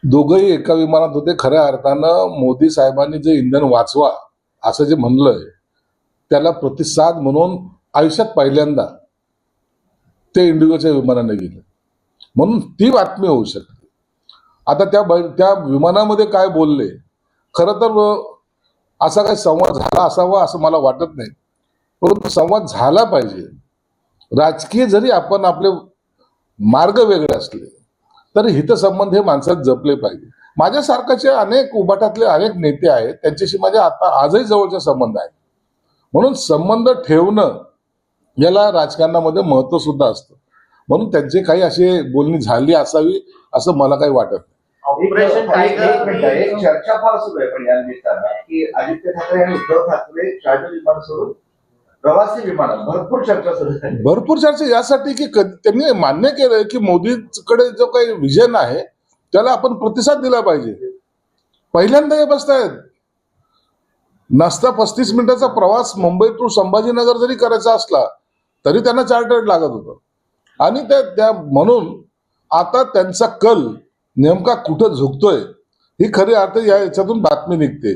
दोघंही एका विमानात होते. खऱ्या अर्थानं मोदी साहेबांनी जे इंधन वाचवा असं जे म्हणलंय त्याला प्रतिसाद म्हणून आयुष्यात पहिल्यांदा ते इंडिगोच्या विमानाने गेले, म्हणून ती बातमी होऊ शकते. आता त्या विमानामध्ये काय बोलले, खरं तर असा काही संवाद झाला असावा असं मला वाटत नाही, परंतु संवाद झाला पाहिजे. राजकीय जरी आपण आपले मार्ग वेगळे असले तरी हितसंबंध हे माणसात जपले पाहिजे. माझ्यासारखाचे अनेक उभाटातले अनेक नेते आहेत, त्यांच्याशी माझे आता आजही जवळचे संबंध आहेत. म्हणून संबंध ठेवणं याला राजकारणामध्ये महत्व सुद्धा असतं. म्हणून त्यांची काही अशी बोलणी झाली असावी असं मला काही वाटत नाही. ऑपरेशन टायगर एक चर्चा फार सुरू आहे पण या निमित्तानं की आदित्य ठाकरे आणि उद्धव ठाकरे चार्टर विमान सोडून प्रवासी विमान भरपूर चर्चा सुरू आहे. भरपूर चर्चा यासाठी की त्यांनी मान्य केलंय की मोदीकडे जो काही विजन आहे त्याला आपण प्रतिसाद दिला पाहिजे. पहिल्यांदा हे बसतायत. नसता 35 मिनिटाचा प्रवास मुंबई टू संभाजीनगर जरी करायचा असला तरी त्यांना चार्टर्ड लागत होतं. आणि त्या म्हणून आता त्यांचा कल नेमका कुठं झुकतोय ही खरी अर्थ याच्यातून बातमी निघते.